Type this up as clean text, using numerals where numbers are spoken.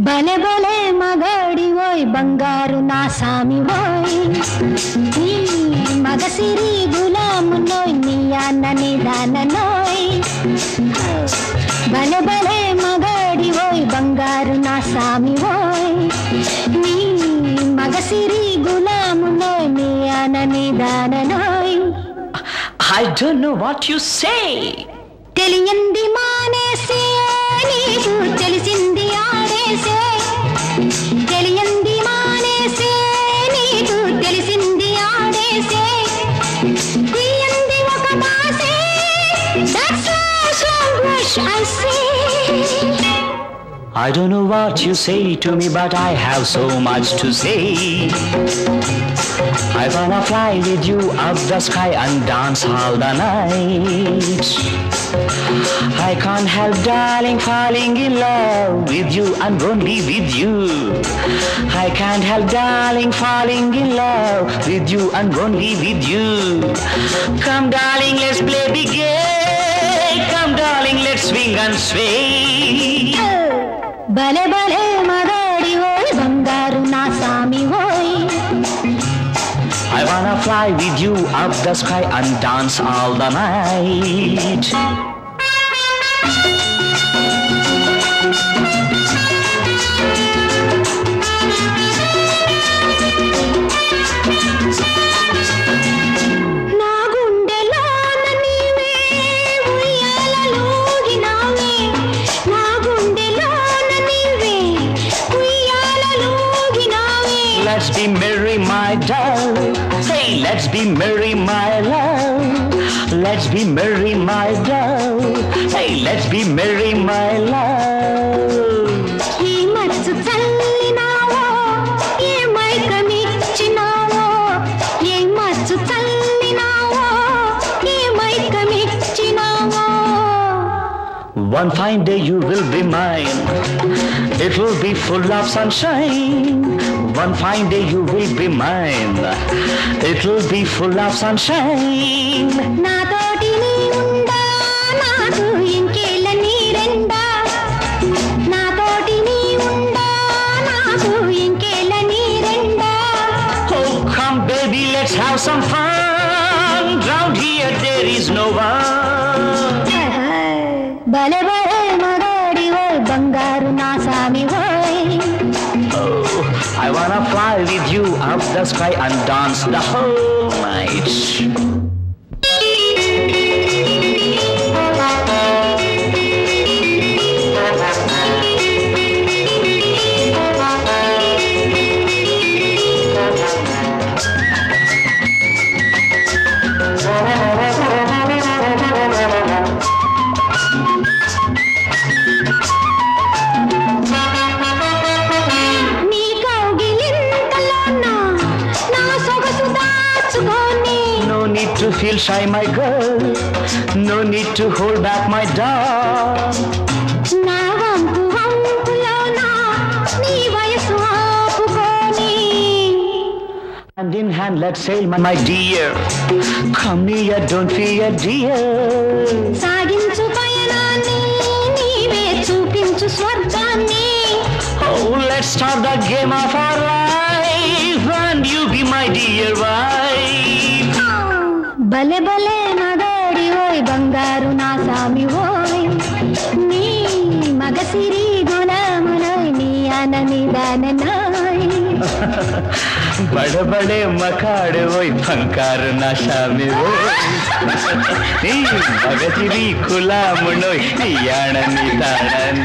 భలే భలే మగాడి ఓయ్ బంగారు నా సామి ఓయ్ నీ మగసిరి గులాము నోయ్ నీ అన్నని దాననోయ్ భలే భలే మగాడి ఓయ్ బంగారు నా సామి ఓయ్ నీ మగసిరి గులాము నోయ్ నీ అన్నని దాననోయ్. I don't know what you say. తెలియంది మానేసే నీకు తెలిసింది ఆడేసే తెలియంది మానేసే నీకు తెలిసింది ఆడేసే తీయంది ఒక మాసే that's why so much I say. I don't know what you say to me, but I have so much to say. I wanna fly with you up the sky and dance all the night. I can't help, darling, falling in love with you and only with you. I can't help, darling, falling in love with you and only with you. Come, darling, let's play big game. Come, darling, let's swing and sway. భలే భలే మగాడి ఓయ్ బంగారు నా సామి ఓయ్. I wanna fly with you up the sky and dance all the night. నా గుండెలోన నీవే ఉయ్యాలలోగినావే నా గుండెలోన నీవే ఉయ్యాలలోగినావే. Let's be merry, my darling. Hey, let's be merry, my love. Let's be merry, my love. Hey, let's be merry, my love. ఈ మచ్చు చల్లినావో ఏ మైకమిచ్చినావో ఏ మచ్చు చల్లినావో ఏ మైకమిచ్చినావో. One fine day you will be mine. It will be full of sunshine. One fine day you will be mine. It will be full of sunshine. నాతోటి నీ ఉండా నాకు ఇంకేళ్ళ నీరెండా నాతోటి నీ ఉండా నాకు ఇంకేళ్ళ నీరెండా. Oh, come baby, let's have some fun. Round here there is no one. భలే భలే మగాడి ఓయ్ బంగారు నా సామి ఓయ్. Oh, I wanna fly with you up the sky and dance the whole night. నీ కౌగిలింతలోన నా సొగసు దాచుకొని No need to feel shy, my girl. No need to hold back, my dog. నా వంపు వంపులోన నీ వయసు ఆపుకొని Hand in hand, let's sail, my dear. Come near, don't fear, dear. సాగించు పయనాన్ని నీవే చూపించు స్వర్గాన్ని. Oh, let's start the game of our life, and you be my dear wife. భలే భలే మగాడి ఓయ్ బంగారు నా సామి ఓయ్ నీ మగసిరి గులామునోయ్ నీ అనని దాననోయ్. बड़े बड़े मकाड़े वो फंकार नशा में वो नी मगजिरी खुला मुनो याण निदान